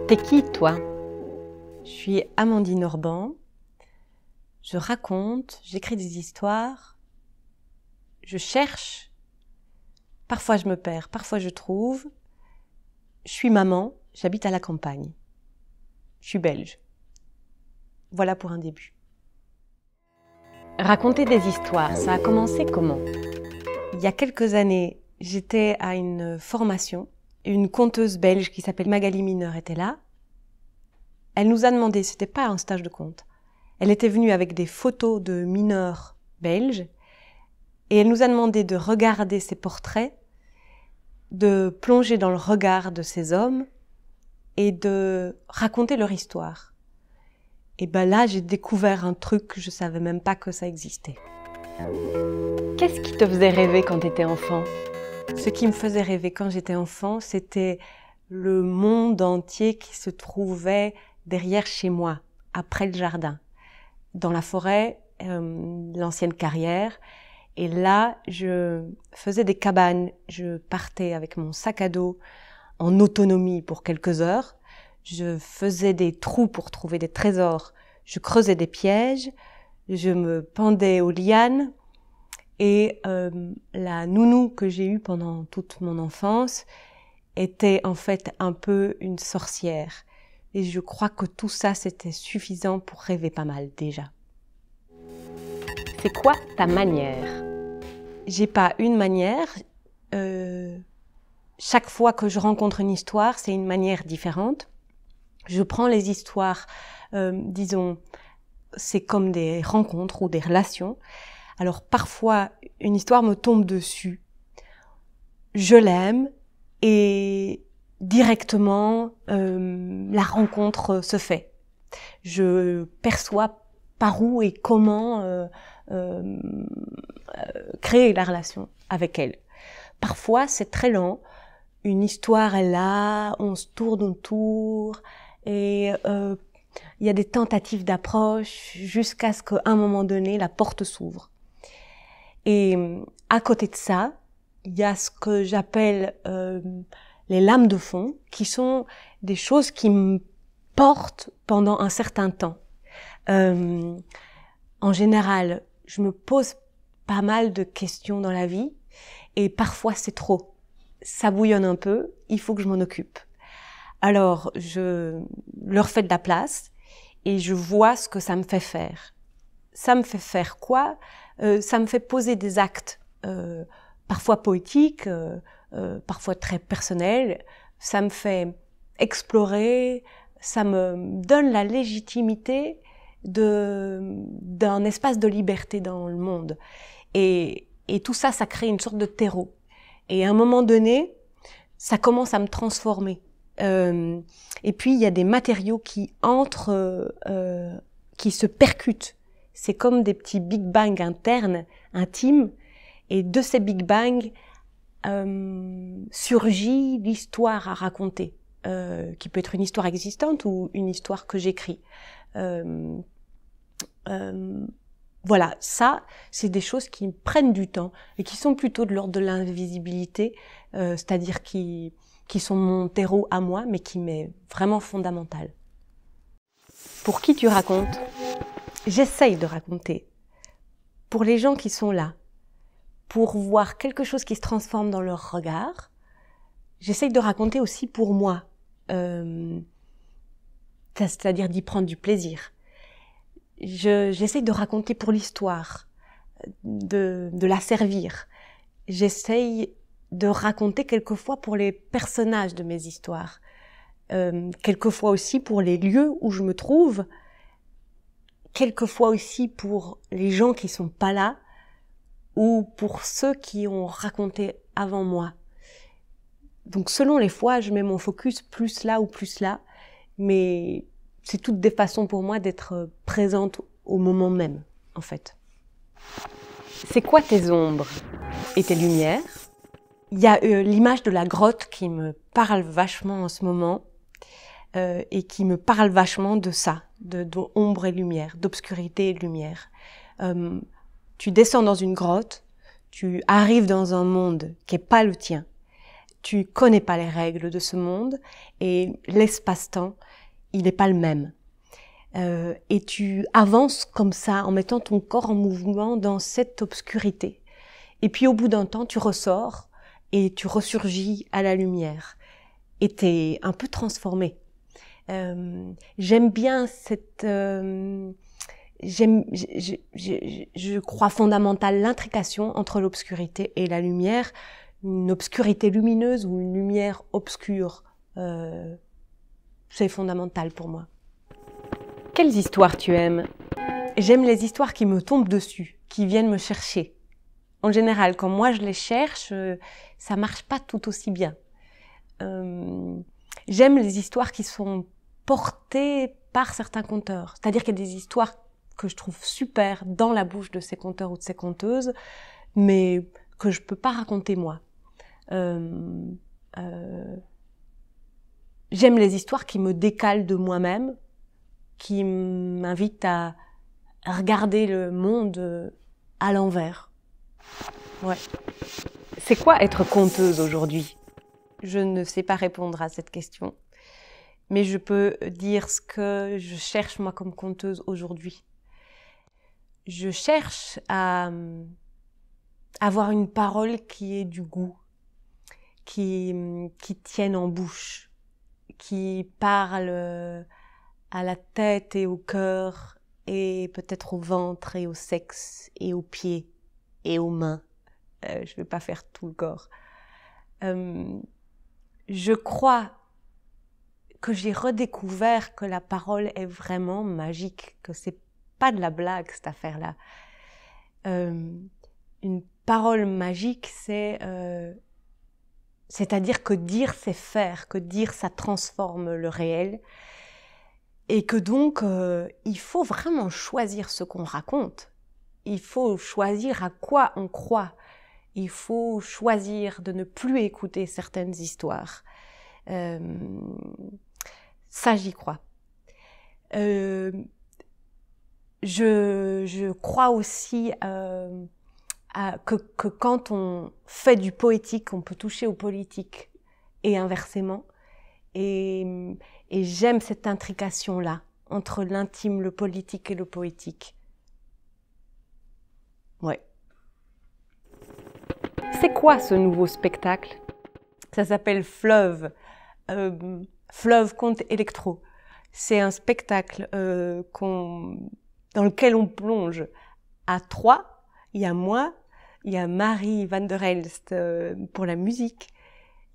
T'es qui, toi? Je suis Amandine Orban. Je raconte, j'écris des histoires, je cherche. Parfois je me perds, parfois je trouve. Je suis maman, j'habite à la campagne. Je suis belge. Voilà pour un début. Raconter des histoires, ça a commencé comment? Il y a quelques années, j'étais à une formation. Une conteuse belge qui s'appelle Magali Mineur était là. Elle nous a demandé, c'était pas un stage de conte, elle était venue avec des photos de mineurs belges et elle nous a demandé de regarder ces portraits, de plonger dans le regard de ces hommes et de raconter leur histoire. Et ben là, j'ai découvert un truc que je savais même pas que ça existait. Qu'est-ce qui te faisait rêver quand tu étais enfant? Ce qui me faisait rêver quand j'étais enfant, c'était le monde entier qui se trouvait derrière chez moi, après le jardin, dans la forêt, l'ancienne carrière. Et là, je faisais des cabanes, je partais avec mon sac à dos en autonomie pour quelques heures. Je faisais des trous pour trouver des trésors, je creusais des pièges, je me pendais aux lianes. Et la nounou que j'ai eue pendant toute mon enfance était en fait un peu une sorcière. Et je crois que tout ça, c'était suffisant pour rêver pas mal déjà. C'est quoi ta manière? J'ai pas une manière. Chaque fois que je rencontre une histoire, c'est une manière différente. Je prends les histoires, disons, c'est comme des rencontres ou des relations. Alors parfois, une histoire me tombe dessus. Je l'aime et directement, la rencontre se fait. Je perçois par où et comment créer la relation avec elle. Parfois, c'est très lent. Une histoire est là, on se tourne autour et il y a des tentatives d'approche jusqu'à ce qu'à un moment donné, la porte s'ouvre. Et à côté de ça, il y a ce que j'appelle les lames de fond, qui sont des choses qui me portent pendant un certain temps. En général, je me pose pas mal de questions dans la vie et parfois c'est trop. Ça bouillonne un peu, il faut que je m'en occupe. Alors, je leur fais de la place et je vois ce que ça me fait faire. Ça me fait faire quoi? Ça me fait poser des actes, parfois poétiques, parfois très personnels. Ça me fait explorer, ça me donne la légitimité d'un espace de liberté dans le monde. Et tout ça, ça crée une sorte de terreau. Et à un moment donné, ça commence à me transformer. Et puis, il y a des matériaux qui entrent, qui se percutent. C'est comme des petits Big Bang internes, intimes. Et de ces Big Bang surgit l'histoire à raconter, qui peut être une histoire existante ou une histoire que j'écris. Voilà, ça, c'est des choses qui prennent du temps et qui sont plutôt de l'ordre de l'invisibilité, c'est-à-dire qui sont mon terreau à moi, mais qui m'est vraiment fondamental. Pour qui tu racontes? J'essaye de raconter pour les gens qui sont là, pour voir quelque chose qui se transforme dans leur regard. J'essaye de raconter aussi pour moi, c'est-à-dire d'y prendre du plaisir. J'essaye de raconter pour l'histoire, de la servir. J'essaye de raconter quelquefois pour les personnages de mes histoires, quelquefois aussi pour les lieux où je me trouve, quelquefois aussi pour les gens qui sont pas là ou pour ceux qui ont raconté avant moi. Donc selon les fois, je mets mon focus plus là ou plus là, mais c'est toutes des façons pour moi d'être présente au moment même, en fait. C'est quoi tes ombres et tes lumières? Il y a l'image de la grotte qui me parle vachement en ce moment et qui me parle vachement de ça, d'ombre et lumière, d'obscurité et de lumière. Tu descends dans une grotte, tu arrives dans un monde qui est pas le tien. tu connais pas les règles de ce monde et l'espace-temps, il n'est pas le même. Et tu avances comme ça en mettant ton corps en mouvement dans cette obscurité. Et puis au bout d'un temps, tu ressors et tu ressurgis à la lumière. Et t'es un peu transformé. J'aime bien cette... je crois fondamentale l'intrication entre l'obscurité et la lumière. Une obscurité lumineuse ou une lumière obscure. C'est fondamental pour moi. Quelles histoires tu aimes? J'aime les histoires qui me tombent dessus, qui viennent me chercher. En général, quand moi je les cherche, ça marche pas tout aussi bien. J'aime les histoires qui sont portées par certains conteurs. C'est-à-dire qu'il y a des histoires que je trouve super dans la bouche de ces conteurs ou de ces conteuses, mais que je peux pas raconter moi. J'aime les histoires qui me décalent de moi-même, qui m'invitent à regarder le monde à l'envers. Ouais. C'est quoi être conteuse aujourd'hui? Je ne sais pas répondre à cette question, mais je peux dire ce que je cherche moi comme conteuse aujourd'hui. Je cherche à avoir une parole qui ait du goût, qui tienne en bouche, qui parle à la tête et au cœur, et peut-être au ventre et au sexe et aux pieds et aux mains. Je ne vais pas faire tout le corps. Je crois que j'ai redécouvert que la parole est vraiment magique, que c'est pas de la blague cette affaire-là. Une parole magique, c'est-à-dire que dire c'est faire, que dire ça transforme le réel. Et que donc, il faut vraiment choisir ce qu'on raconte. Il faut choisir à quoi on croit. Il faut choisir de ne plus écouter certaines histoires. Ça, j'y crois. Je crois aussi que quand on fait du poétique, on peut toucher au politique et inversement. Et j'aime cette intrication-là, entre l'intime, le politique et le poétique. Ouais. C'est quoi ce nouveau spectacle? Ça s'appelle Fleuve. Fleuve conte électro. C'est un spectacle dans lequel on plonge à 3. Il y a moi, il y a Marie Van der Elst pour la musique,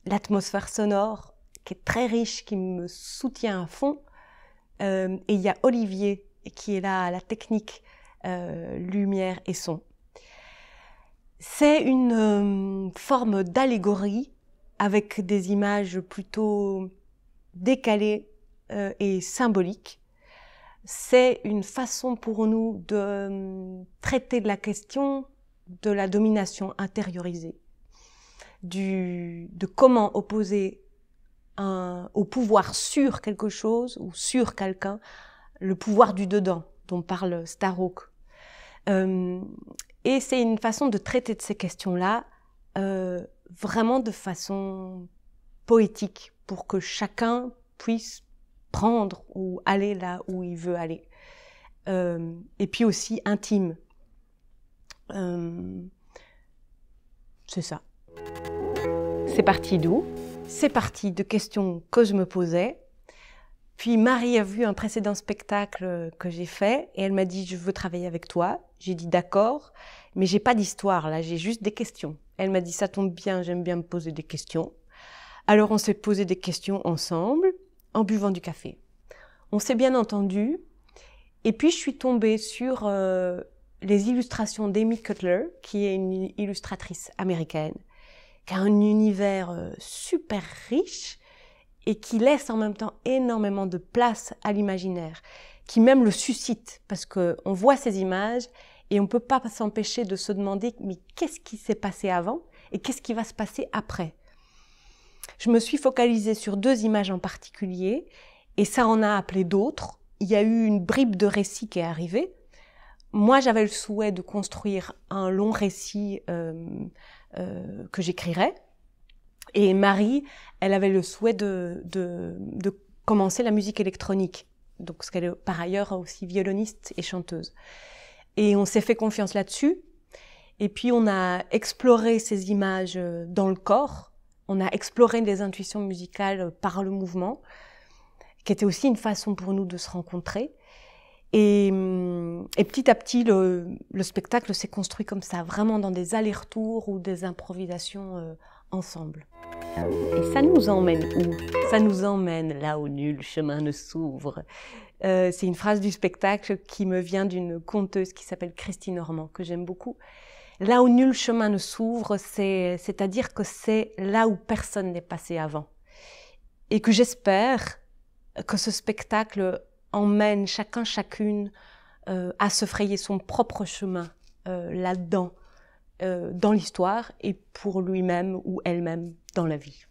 l'atmosphère sonore, qui est très riche, qui me soutient à fond. Et il y a Olivier, qui est là à la technique, lumière et son. C'est une forme d'allégorie avec des images plutôt décalées et symboliques. C'est une façon pour nous de traiter de la question de la domination intériorisée, de comment opposer au pouvoir sur quelque chose ou sur quelqu'un, le pouvoir du dedans dont parle Starhawk. Et c'est une façon de traiter de ces questions-là vraiment de façon poétique pour que chacun puisse prendre ou aller là où il veut aller. Et puis aussi intime. C'est ça. C'est parti d'où? C'est parti de questions que je me posais. Puis Marie a vu un précédent spectacle que j'ai fait et elle m'a dit « Je veux travailler avec toi ». J'ai dit « D'accord, mais j'ai pas d'histoire là, j'ai juste des questions ». Elle m'a dit « Ça tombe bien, j'aime bien me poser des questions ». Alors on s'est posé des questions ensemble en buvant du café. On s'est bien entendu et puis je suis tombée sur les illustrations d'Amy Cutler, qui est une illustratrice américaine, qui a un univers super riche et qui laisse en même temps énormément de place à l'imaginaire, qui même le suscite, parce qu'on voit ces images et on ne peut pas s'empêcher de se demander mais qu'est-ce qui s'est passé avant et qu'est-ce qui va se passer après. Je me suis focalisée sur 2 images en particulier et ça en a appelé d'autres. Il y a eu une bribe de récit qui est arrivée. Moi, j'avais le souhait de construire un long récit que j'écrirais. Et Marie, elle avait le souhait de commencer la musique électronique. Donc, parce qu'elle est par ailleurs aussi violoniste et chanteuse. Et on s'est fait confiance là-dessus. Et puis, on a exploré ces images dans le corps. On a exploré les intuitions musicales par le mouvement, qui était aussi une façon pour nous de se rencontrer. Et petit à petit, le spectacle s'est construit comme ça, vraiment dans des allers-retours ou des improvisations ensemble. Et ça nous emmène où? Ça nous emmène là où nul chemin ne s'ouvre. C'est une phrase du spectacle qui me vient d'une conteuse qui s'appelle Christine Normand, que j'aime beaucoup. Là où nul chemin ne s'ouvre, c'est-à-dire que c'est là où personne n'est passé avant. Et que j'espère que ce spectacle emmène chacun, chacune à se frayer son propre chemin là-dedans, dans l'histoire et pour lui-même ou elle-même dans la vie.